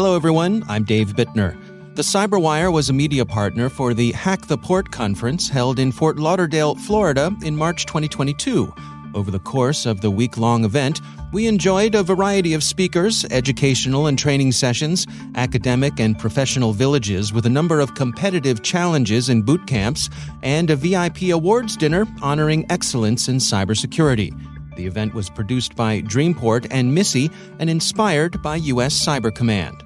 Hello, everyone. I'm Dave Bittner. The CyberWire was a media partner for the Hack the Port conference held in Fort Lauderdale, Florida in March 2022. Over the course of the week-long event, we enjoyed a variety of speakers, educational and training sessions, academic and professional villages with a number of competitive challenges and boot camps, and a VIP awards dinner honoring excellence in cybersecurity. The event was produced by DreamPort and MISI and inspired by U.S. Cyber Command.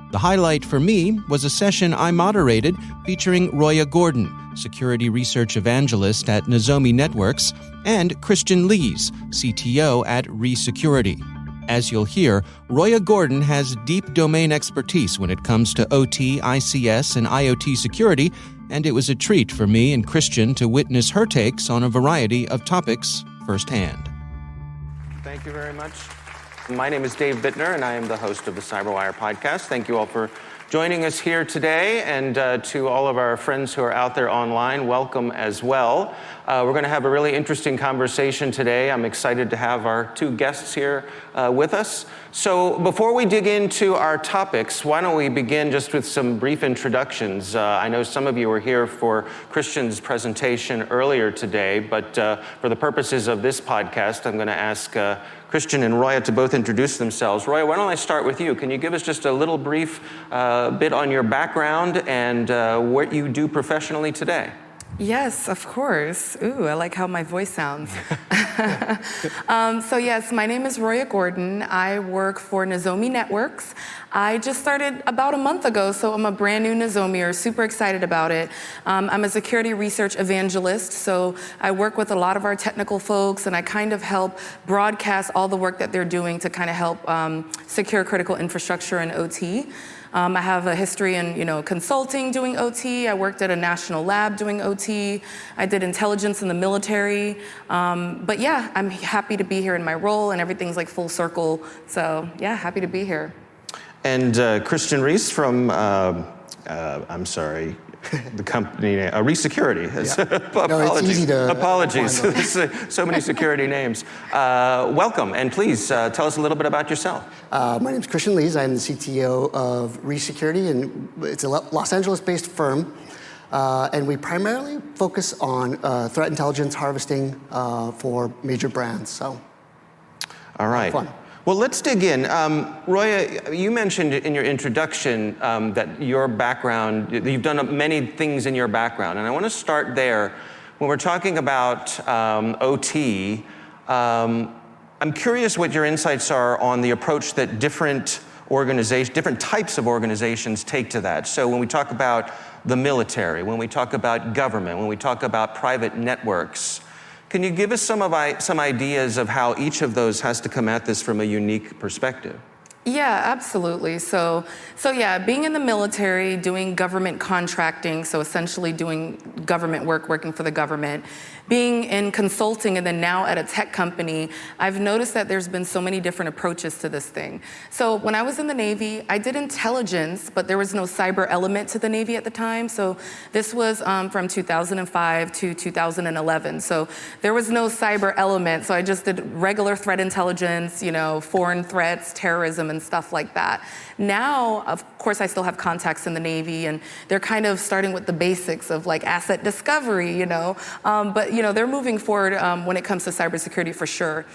The highlight for me was a session I moderated featuring Roya Gordon, Security Research Evangelist at Nozomi Networks, and Christian Lees, CTO at Resecurity. As you'll hear, Roya Gordon has deep domain expertise when it comes to OT, ICS, and IoT security, and it was a treat for me and Christian to witness her takes on a variety of topics firsthand. Thank you very much. My name is Dave Bittner, and I am the host of the CyberWire Podcast. Thank you all for joining us here today, and to all of our friends who are out there online, welcome as well. We're going to have a really interesting conversation today. I'm excited to have our two guests here with us. So before we dig into our topics, why don't we begin just with some brief introductions. I know some of you were here for Christian's presentation earlier today, but for the purposes of this podcast, I'm going to ask Christian and Roya to both introduce themselves. Roya, why don't I start with you? Can you give us just a little brief bit on your background and what you do professionally today? Yes, of course. Ooh, I like how my voice sounds. So yes, my name is Roya Gordon. I work for Nozomi Networks. I just started about a month ago, so I'm a brand new Nozomier, super excited about it. I'm a security research evangelist, so I work with a lot of our technical folks, and I kind of help broadcast all the work that they're doing to kind of help secure critical infrastructure and OT. I have a history in, consulting doing OT. I worked at a national lab doing OT. I did intelligence in the military. But yeah, I'm happy to be here in my role, and everything's like full circle. So yeah, happy to be here. And Christian Reese from, I'm sorry, the company name, Resecurity. Yeah. No, it's easy to apologies. So many security names. Welcome, and please tell us a little bit about yourself. My name is Christian Lees. I'm the CTO of Resecurity, and it's a Los Angeles-based firm. And we primarily focus on threat intelligence harvesting for major brands. So, all right. Fun. Well, let's dig in. Roya, you mentioned in your introduction that your background, you've done many things in your background, and I want to start there. When we're talking about OT, I'm curious what your insights are on the approach that different types of organizations take to that. So when we talk about the military, when we talk about government, when we talk about private networks, can you give us some ideas of how each of those has to come at this from a unique perspective? Yeah, absolutely. So yeah, being in the military, doing government contracting, so essentially doing government work, working for the government, being in consulting, and then now at a tech company, I've noticed that there's been so many different approaches to this thing. So when I was in the Navy, I did intelligence, but there was no cyber element to the Navy at the time. So this was from 2005 to 2011. So there was no cyber element. So I just did regular threat intelligence, foreign threats, terrorism, and stuff like that. Now, of course, I still have contacts in the Navy, and they're kind of starting with the basics of like asset discovery, but they're moving forward when it comes to cybersecurity for sure.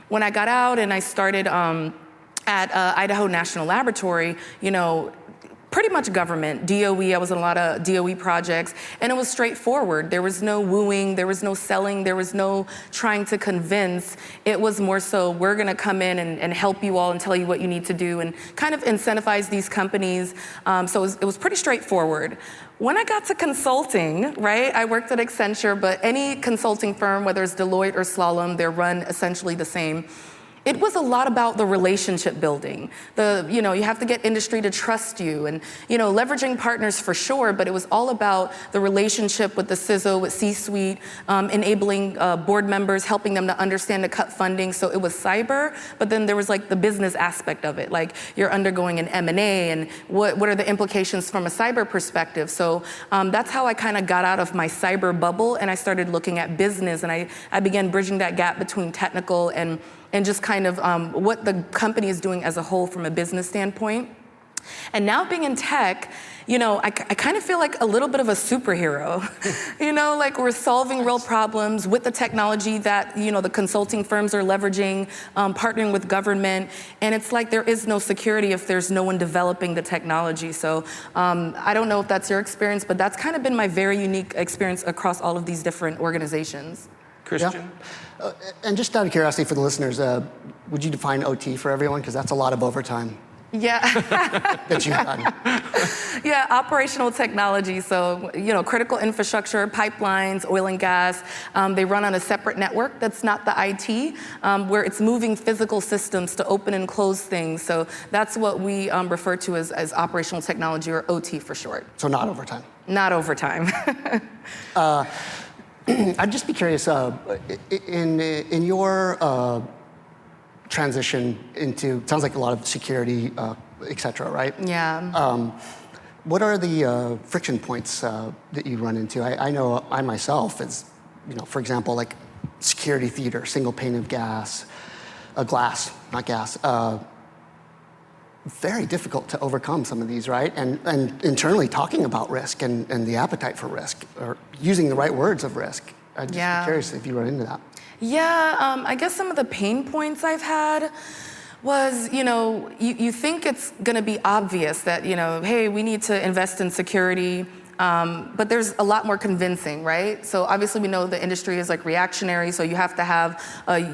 When I got out and I started at Idaho National Laboratory, pretty much government, DOE, I was in a lot of DOE projects, and it was straightforward. There was no wooing, there was no selling, there was no trying to convince. It was more so, we're gonna come in and help you all and tell you what you need to do and kind of incentivize these companies. So it was pretty straightforward. When I got to consulting, right, I worked at Accenture, but any consulting firm, whether it's Deloitte or Slalom, they're run essentially the same. It was a lot about the relationship building. You have to get industry to trust you and, leveraging partners for sure, but it was all about the relationship with the CISO, with C-suite, enabling board members, helping them to understand to cut funding. So it was cyber, but then there was like the business aspect of it. Like you're undergoing an M&A and what are the implications from a cyber perspective? So that's how I kind of got out of my cyber bubble and I started looking at business and I began bridging that gap between technical and just kind of what the company is doing as a whole from a business standpoint. And now being in tech, I kind of feel like a little bit of a superhero. Like we're solving real problems with the technology that, the consulting firms are leveraging, partnering with government. And it's like there is no security if there's no one developing the technology. So I don't know if that's your experience, but that's kind of been my very unique experience across all of these different organizations. Christian? Yeah. And just out of curiosity for the listeners, would you define OT for everyone? Because that's a lot of overtime. Yeah. That you've done. Yeah, operational technology. So, critical infrastructure, pipelines, oil and gas, they run on a separate network that's not the IT, where it's moving physical systems to open and close things. So that's what we refer to as operational technology, or OT for short. So not overtime. Not overtime. I'd just be curious, in your transition into, sounds like a lot of security, et cetera, right? Yeah. What are the friction points that you run into? I know I myself, as for example, like security theater, single pane of glass, not gas. Very difficult to overcome some of these, right? And internally talking about risk and the appetite for risk, or using the right words of risk. I'd just be curious if you run into that. Yeah, I guess some of the pain points I've had was, you think it's gonna be obvious that, hey, we need to invest in security, but there's a lot more convincing, right? So obviously we know the industry is like reactionary, so you have to have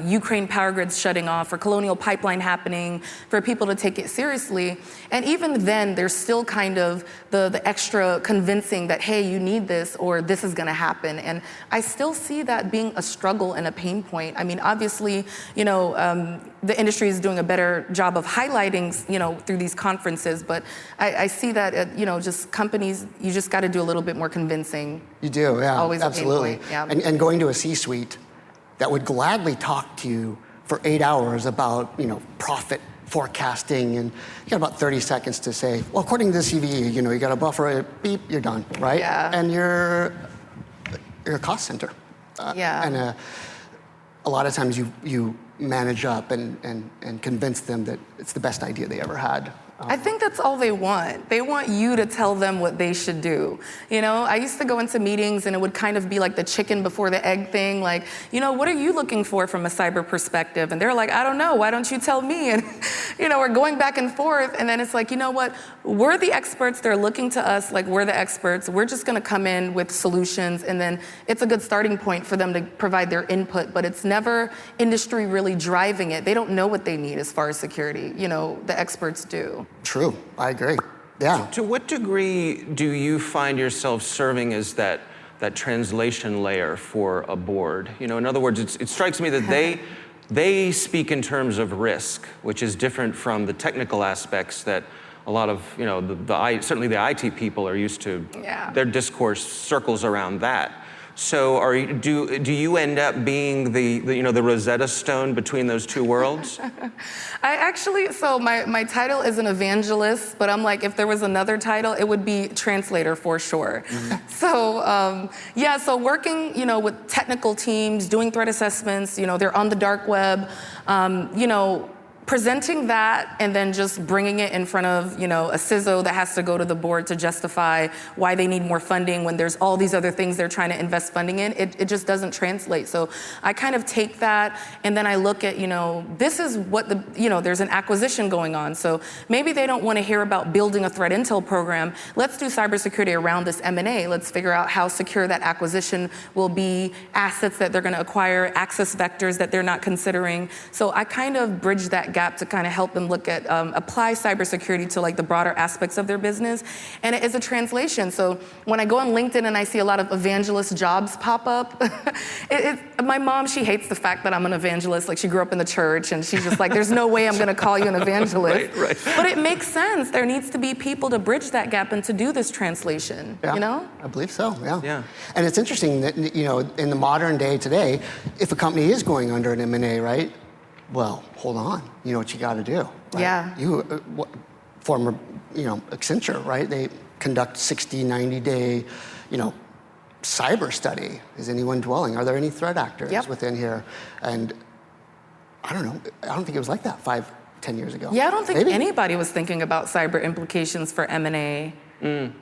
Ukraine power grids shutting off, or Colonial Pipeline happening for people to take it seriously. And even then, there's still kind of the extra convincing that, hey, you need this, or this is gonna happen. And I still see that being a struggle and a pain point. I mean, obviously, the industry is doing a better job of highlighting, through these conferences, but I see that, just companies, you just gotta do a little bit more convincing. You do, yeah, always absolutely. A pain point, yeah. And going to a C-suite that would gladly talk to you for 8 hours about, profit forecasting, and you got about 30 seconds to say, well, according to the CVE, you got a buffer, beep, you're done, right? Yeah. And you're a cost center. And a lot of times you manage up and convince them that it's the best idea they ever had. I think that's all they want. They want you to tell them what they should do. I used to go into meetings and it would kind of be like the chicken before the egg thing. Like, what are you looking for from a cyber perspective? And they're like, I don't know. Why don't you tell me? And, we're going back and forth. And then it's like, what? We're the experts. They're looking to us like we're the experts. We're just going to come in with solutions. And then it's a good starting point for them to provide their input. But it's never industry really driving it. They don't know what they need as far as security. The experts do. True, I agree. Yeah. To what degree do you find yourself serving as that translation layer for a board? In other words, it strikes me that they speak in terms of risk, which is different from the technical aspects that a lot of, certainly the IT people are used to. Yeah. Their discourse circles around that. So do you end up being the Rosetta Stone between those two worlds? So my title is an evangelist, but I'm like, if there was another title, it would be translator for sure. Mm-hmm. So so working, with technical teams, doing threat assessments, they're on the dark web, presenting that and then just bringing it in front of, a CISO that has to go to the board to justify why they need more funding when there's all these other things they're trying to invest funding in, it just doesn't translate. So I kind of take that and then I look at, this is what there's an acquisition going on. So maybe they don't want to hear about building a threat intel program. Let's do cybersecurity around this M&A. Let's figure out how secure that acquisition will be, assets that they're going to acquire, access vectors that they're not considering. So I kind of bridge that gap to kind of help them look at, apply cybersecurity to like the broader aspects of their business. And it is a translation. So when I go on LinkedIn and I see a lot of evangelist jobs pop up, my mom, she hates the fact that I'm an evangelist. Like she grew up in the church and she's just like, there's no way I'm going to call you an evangelist. Right. But it makes sense. There needs to be people to bridge that gap and to do this translation, I believe so, Yeah. And it's interesting that, in the modern day today, if a company is going under an M&A, right? Well, hold on. You know what you got to do. Right? Yeah. Former, Accenture, right? They conduct 60, 90-day, cyber study. Is anyone dwelling? Are there any threat actors within here? And I don't know. I don't think it was like that 5-10 10 years ago. Yeah, I don't think Maybe. anybody was thinking about cyber implications for M&A.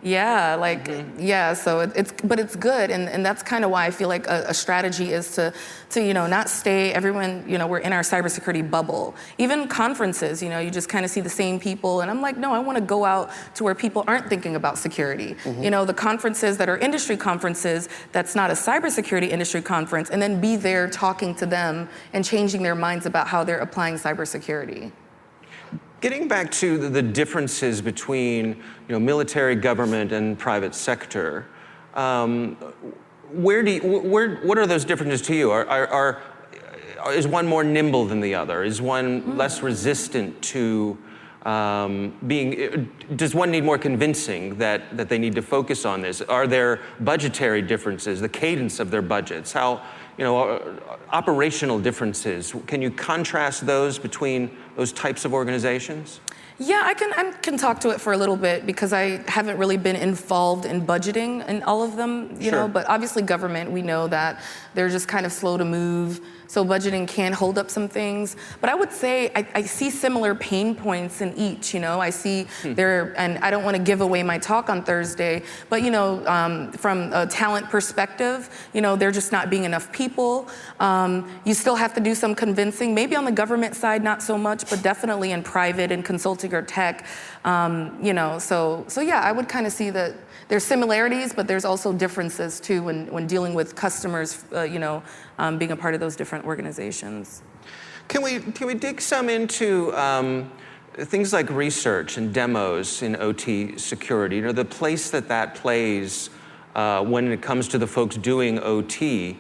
Yeah, like, yeah, so but it's good, and that's kind of why I feel like a strategy is to not stay, everyone, we're in our cybersecurity bubble. Even conferences, you just kind of see the same people, and I'm like, no, I want to go out to where people aren't thinking about security. The conferences that are industry conferences, that's not a cybersecurity industry conference, and then be there talking to them and changing their minds about how they're applying cybersecurity. Getting back to the differences between military, government, and private sector, what are those differences to you? Is one more nimble than the other? Is one less resistant to does one need more convincing that they need to focus on this? Are there budgetary differences, the cadence of their budgets? How, operational differences? Can you contrast those between those types of organizations? Yeah, I can talk to it for a little bit because I haven't really been involved in budgeting in all of them, Sure. but obviously government, we know that they're just kind of slow to move. So budgeting can hold up some things. But I would say I see similar pain points in each, I see there, and I don't want to give away my talk on Thursday, but from a talent perspective, there just not being enough people. You still have to do some convincing, maybe on the government side, not so much, but definitely in private and consulting or tech, So yeah, I would kind of see that there's similarities, but there's also differences too when dealing with customers, being a part of those different organizations. Can we dig some into things like research and demos in OT security? The place that plays when it comes to the folks doing OT.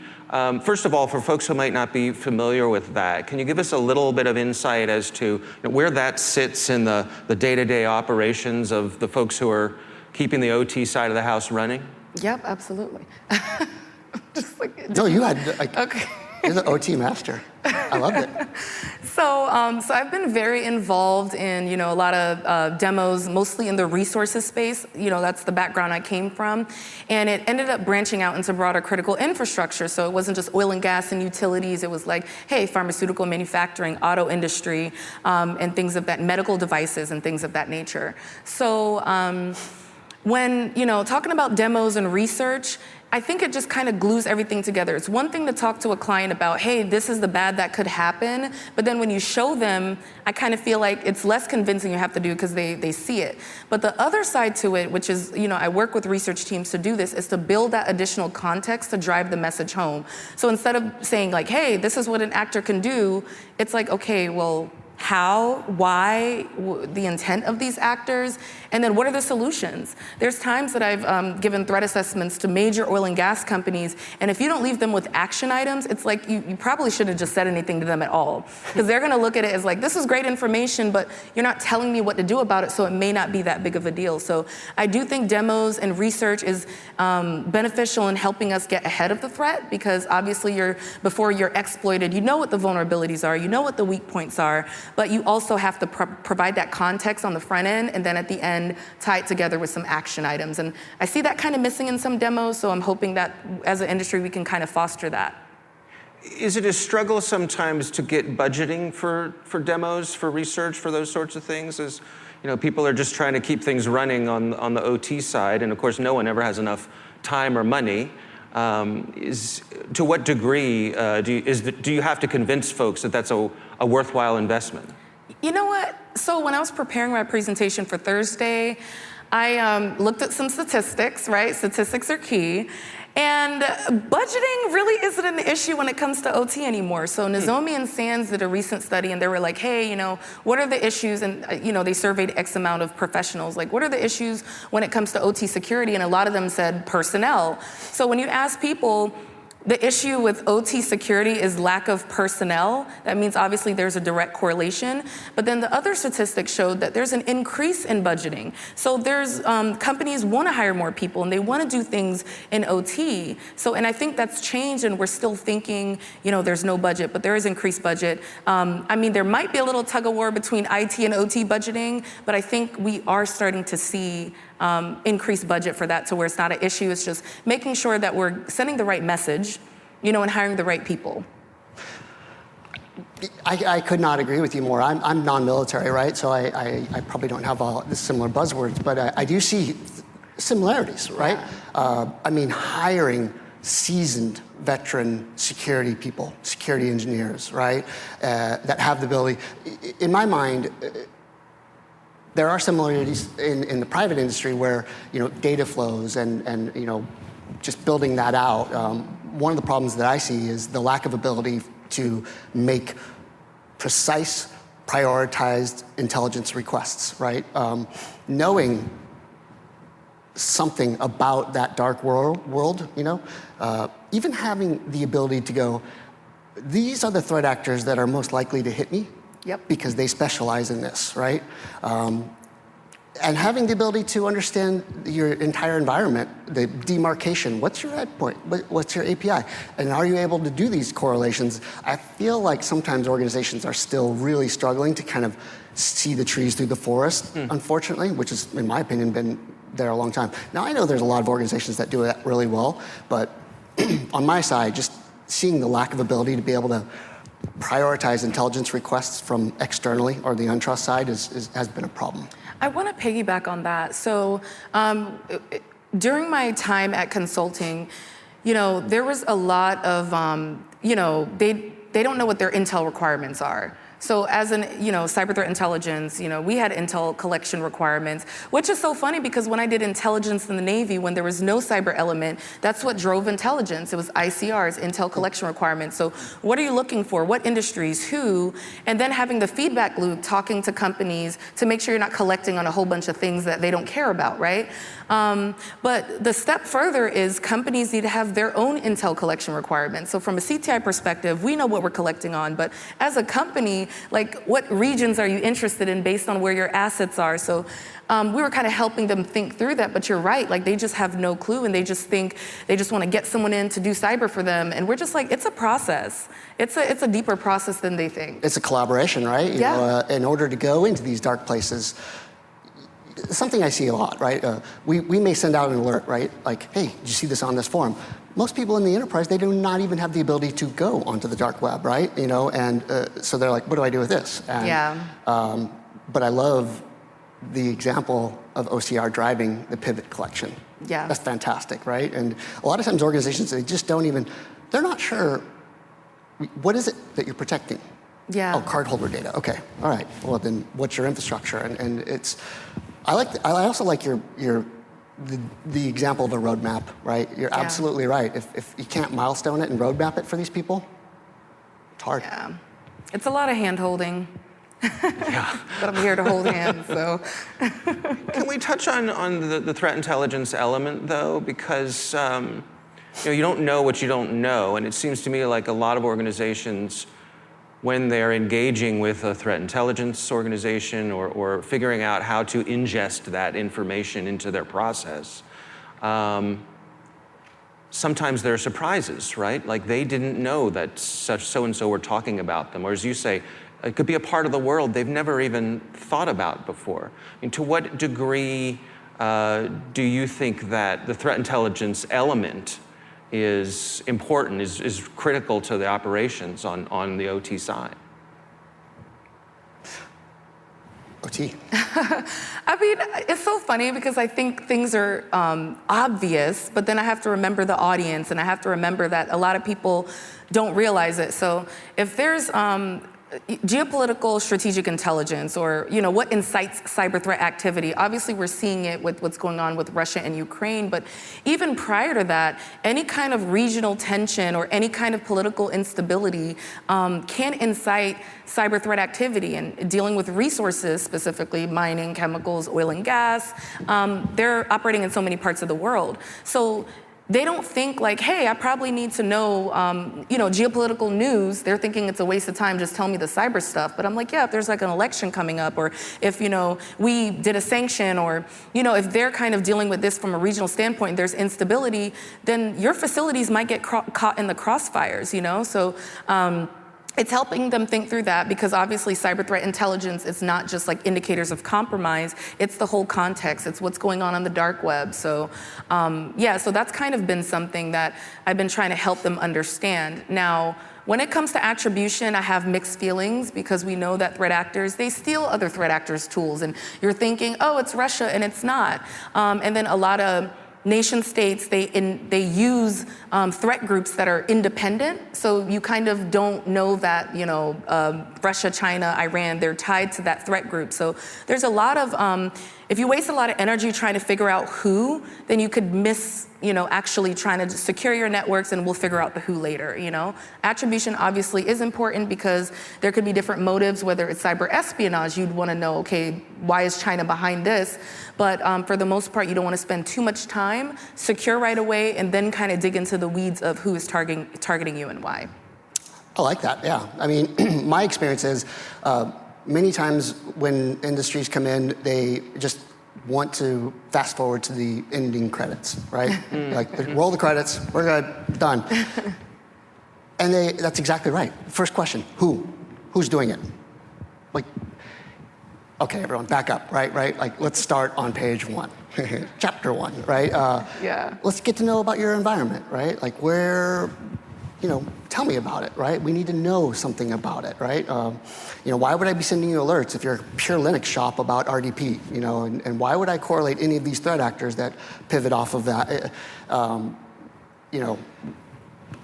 First of all, for folks who might not be familiar with that, can you give us a little bit of insight as to where that sits in the day-to-day operations of the folks who are keeping the OT side of the house running? Yep, absolutely. Just like, No, you had, okay. You're the OT master. I loved it. So I've been very involved in, a lot of demos, mostly in the resources space. That's the background I came from. And it ended up branching out into broader critical infrastructure. So it wasn't just oil and gas and utilities. It was like, hey, pharmaceutical manufacturing, auto industry, and things of that, medical devices and things of that nature. So when, talking about demos and research, I think it just kind of glues everything together. It's one thing to talk to a client about, hey, this is the bad that could happen, but then when you show them, I kind of feel like it's less convincing you have to do because they see it. But the other side to it, which is, I work with research teams to do this, is to build that additional context to drive the message home. So instead of saying like, hey, this is what an actor can do, it's like, okay, well, how, why, the intent of these actors, and then what are the solutions? There's times that I've given threat assessments to major oil and gas companies, and if you don't leave them with action items, it's like you probably shouldn't have just said anything to them at all. Because they're gonna look at it as like, this is great information, but you're not telling me what to do about it, so it may not be that big of a deal. So I do think demos and research is beneficial in helping us get ahead of the threat, because obviously before you're exploited, you know what the vulnerabilities are, you know what the weak points are, but you also have to provide that context on the front end, and then at the end, tie it together with some action items. And I see that kind of missing in some demos, so I'm hoping that as an industry, we can kind of foster that. Is it a struggle sometimes to get budgeting for demos, for research, for those sorts of things? As people are just trying to keep things running on the OT side, and of course, no one ever has enough time or money. To what degree do you have to convince folks that that's a worthwhile investment? You know what? So when I was preparing my presentation for Thursday, I looked at some statistics, right? Statistics are key. And budgeting really isn't an issue when it comes to OT anymore. So Nozomi and Sands did a recent study, and they were like, hey, what are the issues? And, they surveyed X amount of professionals. Like, what are the issues when it comes to OT security? And a lot of them said personnel. So when you ask people, the issue with OT security is lack of personnel. That means obviously there's a direct correlation. But then the other statistics showed that there's an increase in budgeting. So there's companies want to hire more people and they want to do things in OT. So, and I think that's changed, and we're still thinking, there's no budget, but there is increased budget. There might be a little tug of war between IT and OT budgeting, but I think we are starting to see increased budget for that, to where it's not an issue. It's just making sure that we're sending the right message, and hiring the right people. I could not agree with you more. I'm non-military, right? So I probably don't have all the similar buzzwords, but I do see similarities, right? I mean, hiring seasoned veteran security people, security engineers, right? That have the ability. In my mind, there are similarities in the private industry where, data flows and just building that out. One of the problems that I see is the lack of ability to make precise, prioritized intelligence requests, right? Knowing something about that dark world, even having the ability to go, these are the threat actors that are most likely to hit me. Yep. Because they specialize in this, right? And having the ability to understand your entire environment, the demarcation, what's your endpoint, what's your API, and are you able to do these correlations? I feel like sometimes organizations are still really struggling to kind of see the trees through the forest, unfortunately, which has, in my opinion, been there a long time. Now, I know there's a lot of organizations that do that really well, but on my side, just seeing the lack of ability to be able to prioritize intelligence requests from externally or the untrust side has been a problem. I want to piggyback on that. So during my time at consulting, there was a lot of, they don't know what their intel requirements are. So as an, cyber threat intelligence, we had intel collection requirements, which is so funny because when I did intelligence in the Navy, when there was no cyber element, that's what drove intelligence. It was ICRs, intel collection requirements. So what are you looking for? What industries? Who? And then having the feedback loop, talking to companies to make sure you're not collecting on a whole bunch of things that they don't care about, right? But the step further is companies need to have their own intel collection requirements. So from a CTI perspective, we know what we're collecting on, but as a company, like what regions are you interested in based on where your assets are? So we were kind of helping them think through that, but you're right, like they just have no clue and they just think they just want to get someone in to do cyber for them. And we're just like, it's a process. It's a deeper process than they think. It's a collaboration, right? In order to go into these dark places, something I see a lot, right? We may send out an alert, right? Like, hey, did you see this on this forum? Most people in the enterprise, they do not even have the ability to go onto the dark web, right? And so they're like, what do I do with this? And, but I love the example of OCR driving the pivot collection. Yeah. That's fantastic, right? And a lot of times organizations, they just don't even, they're not sure, what is it that you're protecting? Yeah. Oh, cardholder data, okay, all right. Well then, what's your infrastructure? And it's, I also like the example of a roadmap, right? You're absolutely right. If you can't milestone it and roadmap it for these people, it's hard. Yeah, it's a lot of hand-holding. But I'm here to hold hands, so. Can we touch on the threat intelligence element, though? Because you don't know what you don't know, and it seems to me like a lot of organizations, when they're engaging with a threat intelligence organization or figuring out how to ingest that information into their process, sometimes there are surprises, right? Like they didn't know that so-and-so were talking about them, or as you say, it could be a part of the world they've never even thought about before. I mean, to what degree do you think that the threat intelligence element is important, is critical to the operations on the OT side? OT. I mean, it's so funny because I think things are obvious, but then I have to remember the audience and I have to remember that a lot of people don't realize it. So if there's geopolitical strategic intelligence or what incites cyber threat activity, obviously we're seeing it with what's going on with Russia and Ukraine, but even prior to that, any kind of regional tension or any kind of political instability can incite cyber threat activity. And dealing with resources, specifically mining, chemicals, oil and gas, they're operating in so many parts of the world. So they don't think like, hey, I probably need to know, geopolitical news. They're thinking it's a waste of time, just tell me the cyber stuff. But I'm like, yeah, if there's like an election coming up, or if, we did a sanction, or, if they're kind of dealing with this from a regional standpoint, there's instability, then your facilities might get caught in the crossfires, So, it's helping them think through that because obviously cyber threat intelligence is not just like indicators of compromise, it's the whole context, it's what's going on the dark web. So so that's kind of been something that I've been trying to help them understand. Now, When it comes to attribution, I have mixed feelings because we know that threat actors, they steal other threat actors' tools. And you're thinking, oh, it's Russia, and it's not. And then a lot of nation states, they use threat groups that are independent. So you kind of don't know that, Russia, China, Iran, they're tied to that threat group. So there's a lot of, if you waste a lot of energy trying to figure out who, then you could miss, actually trying to secure your networks, and we'll figure out the who later, Attribution obviously is important because there could be different motives, whether it's cyber espionage, you'd want to know, okay, why is China behind this? But for the most part, you don't want to spend too much time, secure right away, and then kind of dig into the weeds of who is targeting you and why. I like that, yeah. I mean, my experience is many times when industries come in, they just want to fast forward to the ending credits, right? Like, roll the credits, we're good, done. And that's exactly right. First question, who? Who's doing it? Like, okay, everyone, back up, right? Like, let's start on page 1, chapter 1, right? Yeah. Let's get to know about your environment, right? Like, where, tell me about it, right? We need to know something about it, right? Why would I be sending you alerts if you're a pure Linux shop about RDP, and why would I correlate any of these threat actors that pivot off of that?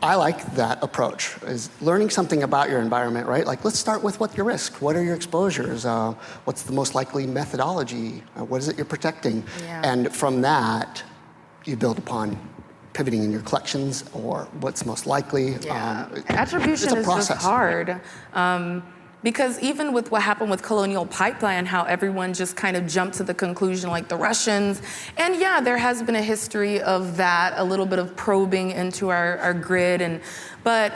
I like that approach, is learning something about your environment, right? Like, let's start with what your risk, what are your exposures, what's the most likely methodology, what is it you're protecting? Yeah. And from that, you build upon pivoting in your collections or what's most likely. Yeah. Attribution is just hard. Because even with what happened with Colonial Pipeline, how everyone just kind of jumped to the conclusion, like the Russians, and yeah, there has been a history of that, a little bit of probing into our grid, but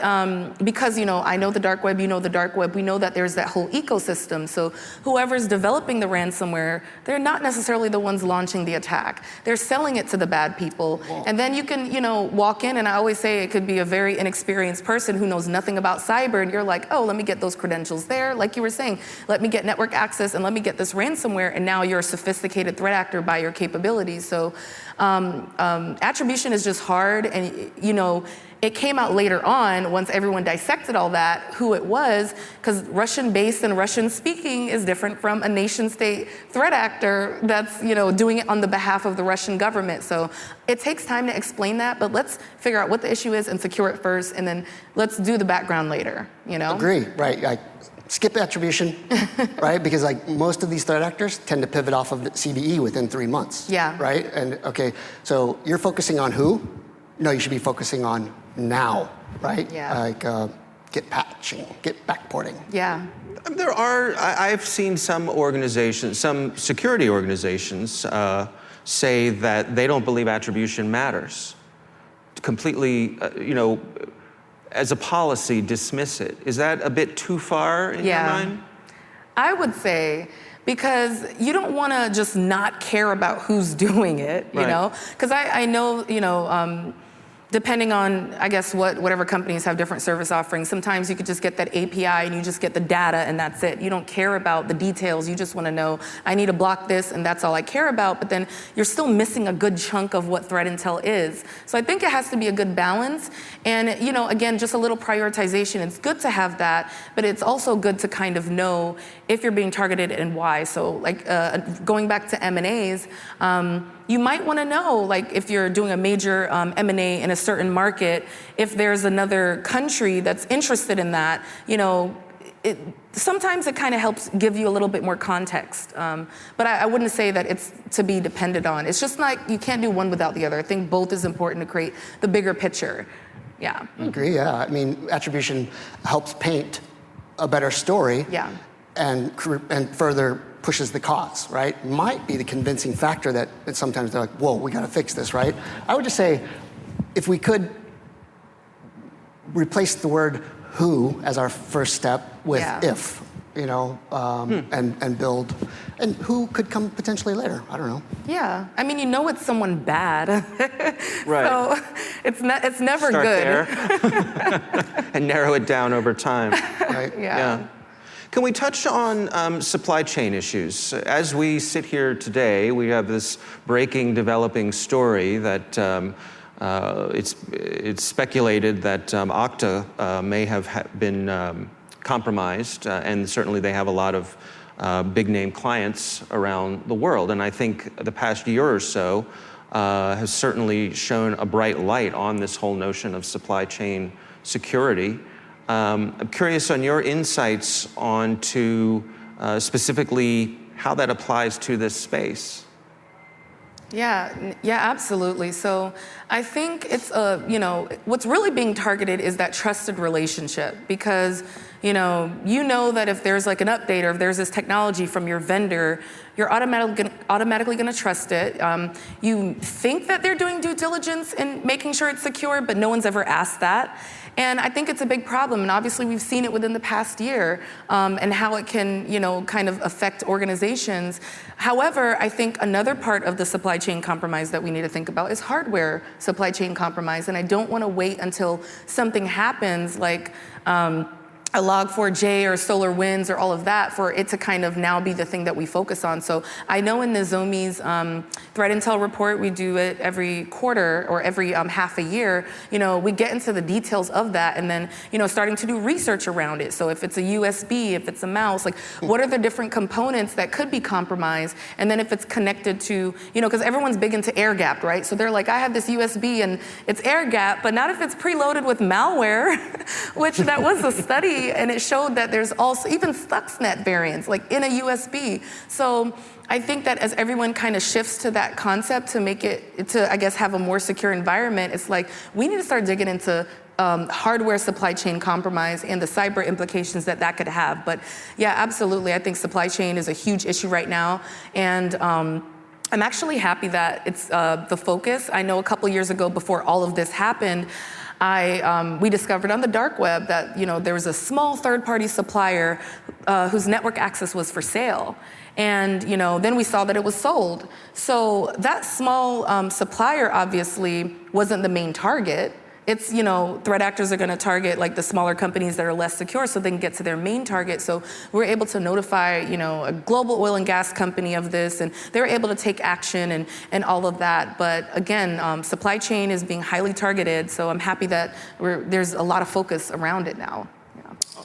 because, I know the dark web, the dark web, we know that there's that whole ecosystem. So whoever's developing the ransomware, they're not necessarily the ones launching the attack. They're selling it to the bad people. Whoa. And then you can, walk in, and I always say it could be a very inexperienced person who knows nothing about cyber, and you're like, oh, let me get those credentials there. Like you were saying, let me get network access and let me get this ransomware, and now you're a sophisticated threat actor by your capabilities. So attribution is just hard, and it came out later on, once everyone dissected all that, who it was, because Russian-based and Russian-speaking is different from a nation-state threat actor that's, doing it on the behalf of the Russian government. So it takes time to explain that, but let's figure out what the issue is and secure it first, and then let's do the background later, Agree, right. Skip attribution, right? Because most of these threat actors tend to pivot off of the CVE within 3 months. Yeah. Right? And okay, so you're focusing on who? No, you should be focusing on now, right? Yeah. Like get patching, get backporting. Yeah. I've seen some organizations, some security organizations say that they don't believe attribution matters. Completely, as a policy, dismiss it. Is that a bit too far in your mind? I would say, because you don't want to just not care about who's doing it, Because I know, depending on, I guess, whatever companies have different service offerings, sometimes you could just get that API and you just get the data and that's it. You don't care about the details. You just want to know, I need to block this and that's all I care about. But then you're still missing a good chunk of what threat intel is. So I think it has to be a good balance. And, again, just a little prioritization. It's good to have that, but it's also good to kind of know if you're being targeted and why. So going back to M&As, you might want to know, if you're doing a major M&A in a certain market, if there's another country that's interested in that, sometimes it kind of helps give you a little bit more context. But I wouldn't say that it's to be depended on. It's just you can't do one without the other. I think both is important to create the bigger picture. Yeah. I agree, yeah. I mean, attribution helps paint a better story. Yeah. And further pushes the cause, right? Might be the convincing factor that sometimes they're like, whoa, we gotta fix this, right? I would just say, if we could replace the word who as our first step with if, and build, and who could come potentially later, I don't know. Yeah, I mean, it's someone bad. Right. So it's never Start good. There. And narrow it down over time. Right? Yeah. Can we touch on supply chain issues? As we sit here today, we have this breaking, developing story that it's speculated that Okta may have been compromised, and certainly they have a lot of big name clients around the world. And I think the past year or so has certainly shown a bright light on this whole notion of supply chain security. I'm curious on your insights on to specifically how that applies to this space. Yeah, absolutely. So I think it's what's really being targeted is that trusted relationship, because you know that if there's like an update or if there's this technology from your vendor, you're automatically going to trust it. You think that they're doing due diligence in making sure it's secure, but no one's ever asked that. And I think it's a big problem, and obviously we've seen it within the past year, and how it can, kind of affect organizations. However, I think another part of the supply chain compromise that we need to think about is hardware supply chain compromise, and I don't want to wait until something happens like a Log4j or SolarWinds or all of that for it to kind of now be the thing that we focus on. So I know in Nozomi's threat intel report, we do it every quarter or every half a year, we get into the details of that, and then, starting to do research around it. So if it's a USB, if it's a mouse, like what are the different components that could be compromised? And then if it's connected to, because everyone's big into air gapped, right? So they're like, I have this USB and it's air gapped, but not if it's preloaded with malware, which that was a study. And it showed that there's also even Stuxnet variants, like in a USB. So I think that as everyone kind of shifts to that concept to make it, to I guess have a more secure environment, it's like we need to start digging into hardware supply chain compromise and the cyber implications that could have. But yeah, absolutely. I think supply chain is a huge issue right now. And I'm actually happy that it's the focus. I know a couple years ago, before all of this happened, we discovered on the dark web that there was a small third-party supplier whose network access was for sale, and then we saw that it was sold. So that small supplier obviously wasn't the main target. It's threat actors are going to target like the smaller companies that are less secure, so they can get to their main target. So we're able to notify a global oil and gas company of this, and they were able to take action and all of that. But again, supply chain is being highly targeted, so I'm happy that there's a lot of focus around it now. Yeah.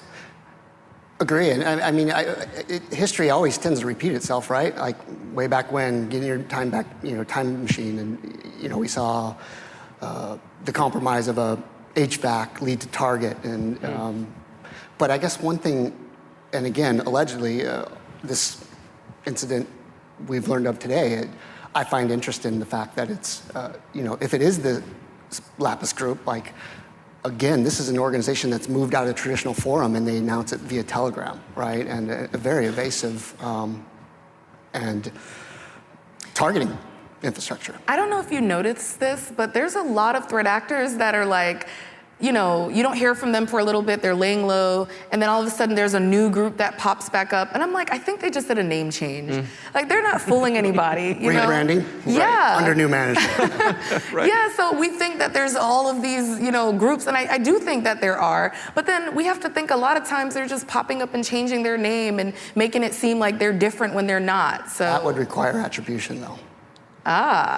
Agree, and I mean, history always tends to repeat itself, right? Like way back when, getting your time back, time machine, and we saw the compromise of a HVAC lead to Target, and but I guess one thing, and again, allegedly, this incident we've learned of today, I find interest in the fact that it's, if it is the Lapis Group, like, again, this is an organization that's moved out of the traditional forum, and they announce it via Telegram, right? And a very evasive and targeting infrastructure. I don't know if you noticed this, but there's a lot of threat actors that are like, you don't hear from them for a little bit, they're laying low, and then all of a sudden there's a new group that pops back up, and I'm like, I think they just did a name change. Like, they're not fooling anybody. Rebranding? Yeah. Right. Under new management. Right. Yeah, so we think that there's all of these, groups, and I do think that there are, but then we have to think a lot of times they're just popping up and changing their name and making it seem like they're different when they're not. So that would require attribution, though. Yeah.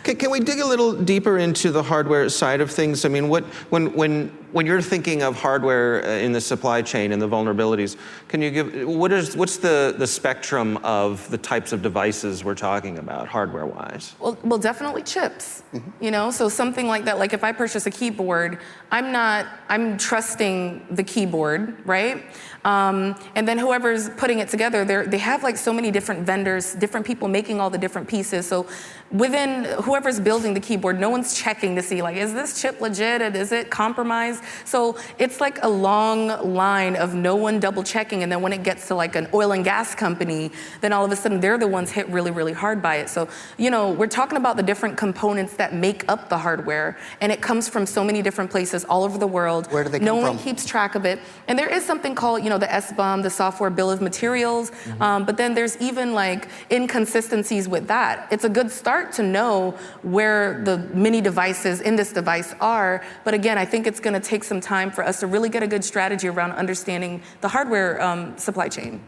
Can we dig a little deeper into the hardware side of things? I mean, when you're thinking of hardware in the supply chain and the vulnerabilities, can you give what's the spectrum of the types of devices we're talking about hardware-wise? Well, definitely chips. So something like that. Like if I purchase a keyboard, I'm trusting the keyboard, right? And then whoever's putting it together, they have like so many different vendors, different people making all the different pieces. So within whoever's building the keyboard, no one's checking to see like, is this chip legit? And is it compromised? So it's like a long line of no one double checking. And then when it gets to like an oil and gas company, then all of a sudden they're the ones hit really, really hard by it. So, we're talking about the different components that make up the hardware. And it comes from so many different places all over the world. Where do they come from? No one keeps track of it. And there is something called, the SBOM, the software bill of materials. But then there's even like inconsistencies with that. It's a good start to know where the mini devices in this device are. But again, I think it's going to take some time for us to really get a good strategy around understanding the hardware supply chain.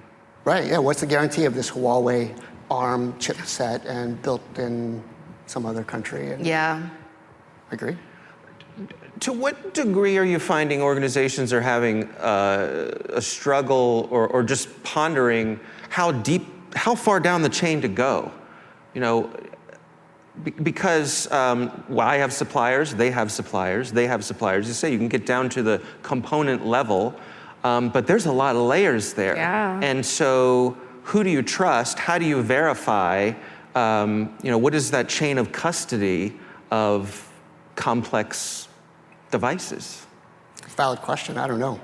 Right, yeah. What's the guarantee of this Huawei ARM chipset and built-in some other country. And Yeah. Agree. To what degree are you finding organizations are having a struggle or just pondering how far down the chain to go? Because I have suppliers, they have suppliers, they have suppliers. You say you can get down to the component level, but there's a lot of layers there. Yeah. And so who do you trust? How do you verify? What is that chain of custody of complex devices? Valid question. I don't know.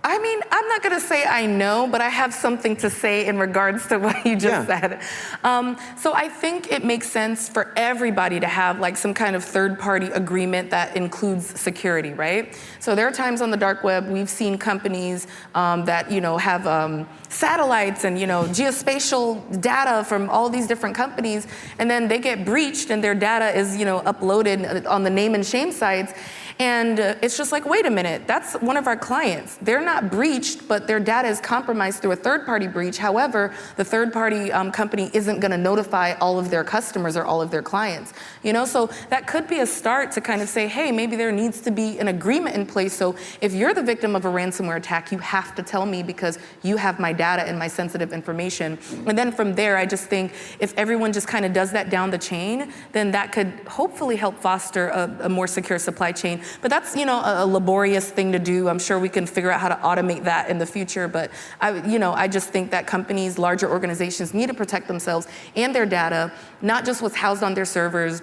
I mean, I'm not going to say I know, but I have something to say in regards to what you just said. So I think it makes sense for everybody to have like some kind of third-party agreement that includes security, right? So there are times on the dark web we've seen companies that have satellites and geospatial data from all these different companies, and then they get breached and their data is uploaded on the name and shame sites. And it's just like, wait a minute, that's one of our clients. They're not breached, but their data is compromised through a third-party breach. However, the third-party company isn't going to notify all of their customers or all of their clients. So that could be a start to kind of say, hey, maybe there needs to be an agreement in place. So if you're the victim of a ransomware attack, you have to tell me because you have my data and my sensitive information. And then from there, I just think if everyone just kind of does that down the chain, then that could hopefully help foster a more secure supply chain. But that's, a laborious thing to do. I'm sure we can figure out how to automate that in the future. But I just think that companies, larger organizations need to protect themselves and their data, not just what's housed on their servers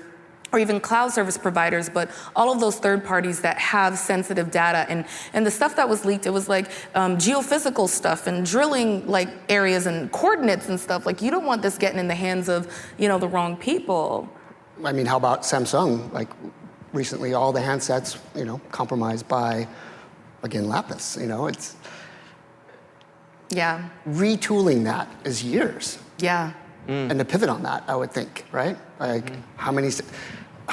or even cloud service providers, but all of those third parties that have sensitive data. And the stuff that was leaked, it was like geophysical stuff and drilling like areas and coordinates and stuff. Like you don't want this getting in the hands of, the wrong people. I mean, how about Samsung? Like recently all the handsets, compromised by, again, Lapis, it's... Yeah. Retooling that is years. Yeah. And to pivot on that, I would think, right? Like how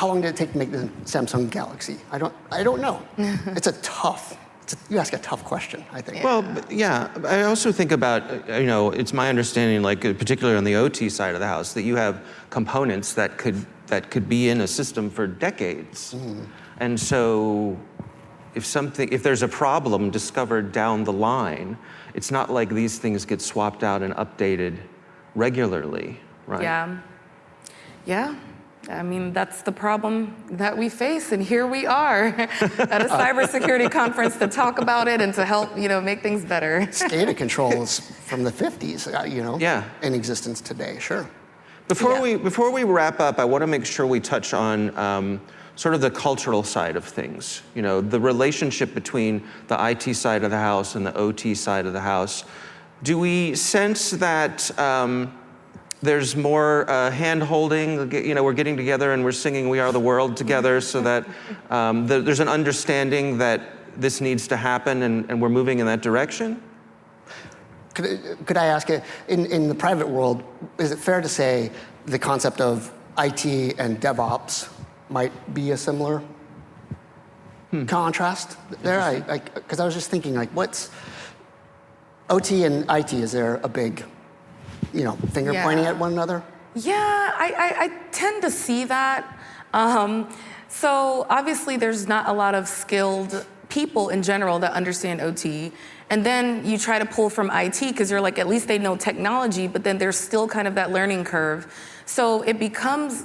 long did it take to make the Samsung Galaxy? I don't know. You ask a tough question, I think. Well, yeah. I also think about, it's my understanding, like particularly on the OT side of the house, that you have components that could be in a system for decades. And so if there's a problem discovered down the line, it's not like these things get swapped out and updated regularly, right? Yeah. I mean, that's the problem that we face, and here we are at a cybersecurity conference to talk about it and to help, make things better. SCADA controls from the 50s, in existence today, sure. Before we wrap up, I want to make sure we touch on sort of the cultural side of things. The relationship between the IT side of the house and the OT side of the house. Do we sense that there's more hand-holding? We're getting together and we're singing "We Are the World" together, so that there's an understanding that this needs to happen and we're moving in that direction? Could I ask you, in the private world, is it fair to say the concept of IT and DevOps might be a similar contrast there? Because I was just thinking, like, what's OT and IT? Is there a big, finger pointing at one another? Yeah, I tend to see that. So obviously there's not a lot of skilled people in general that understand OT. And then you try to pull from IT because you're like, at least they know technology, but then there's still kind of that learning curve. So it becomes,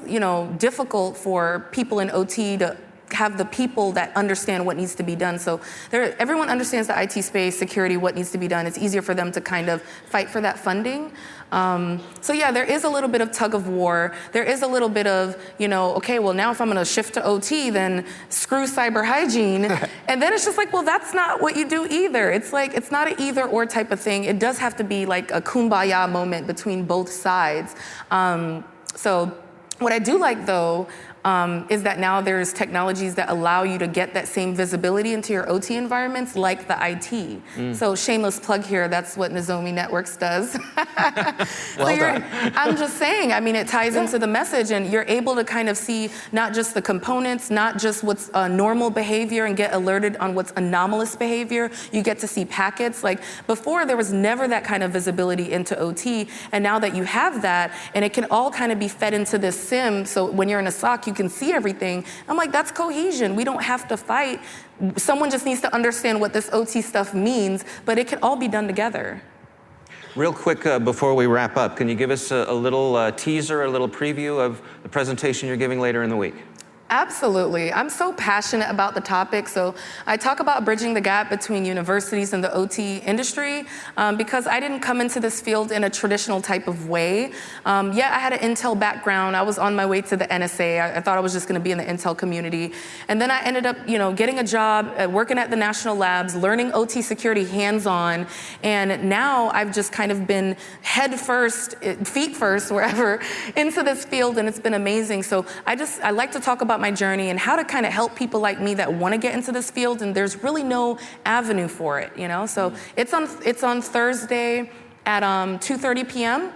difficult for people in OT to have the people that understand what needs to be done. So everyone understands the IT space, security, what needs to be done. It's easier for them to kind of fight for that funding. So yeah, there is a little bit of tug of war. There is a little bit of, okay, well now if I'm gonna shift to OT, then screw cyber hygiene. And then it's just like, well, that's not what you do either. It's like, it's not an either or type of thing. It does have to be like a kumbaya moment between both sides. So what I do like though, is that now there's technologies that allow you to get that same visibility into your OT environments, like the IT. So shameless plug here, that's what Nozomi Networks does. Well done. I'm just saying, I mean, it ties into the message, and you're able to kind of see not just the components, not just what's normal behavior and get alerted on what's anomalous behavior. You get to see packets. Like before, there was never that kind of visibility into OT, and now that you have that, and it can all kind of be fed into this SIM, so when you're in a SOC, you can see everything. I'm like, that's cohesion. We don't have to fight. Someone just needs to understand what this OT stuff means, but it can all be done together. Real quick, before we wrap up, can you give us a little teaser, a little preview of the presentation you're giving later in the week? Absolutely. I'm so passionate about the topic. So I talk about bridging the gap between universities and the OT industry because I didn't come into this field in a traditional type of way. Yeah, I had an Intel background. I was on my way to the NSA. I thought I was just going to be in the Intel community. And then I ended up, getting a job working at the national labs, learning OT security hands-on. And now I've just kind of been head first, feet first, wherever, into this field. And it's been amazing. So I like to talk about my journey and how to kind of help people like me that want to get into this field, and there's really no avenue for it, So it's on Thursday at 2:30 p.m.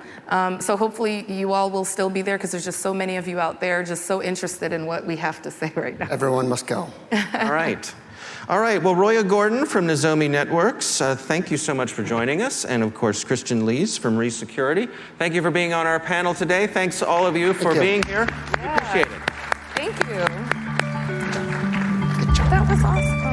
So hopefully you all will still be there because there's just so many of you out there just so interested in what we have to say right now. Everyone must go. All right. All right. Well, Roya Gordon from Nozomi Networks, thank you so much for joining us. And of course, Christian Lees from Resecurity. Thank you for being on our panel today. Thanks to all of you for being here. Yeah. Appreciate it. Thank you. That was awesome.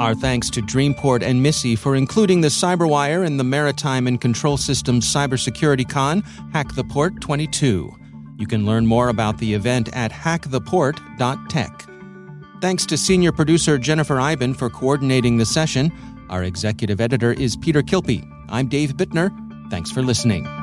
Our thanks to DreamPort and MISI for including the CyberWire in the Maritime and Control Systems Cybersecurity Con, Hack the Port 22. You can learn more about the event at hacktheport.tech. Thanks to senior producer Jennifer Iben for coordinating the session. Our executive editor is Peter Kilpie. I'm Dave Bittner. Thanks for listening.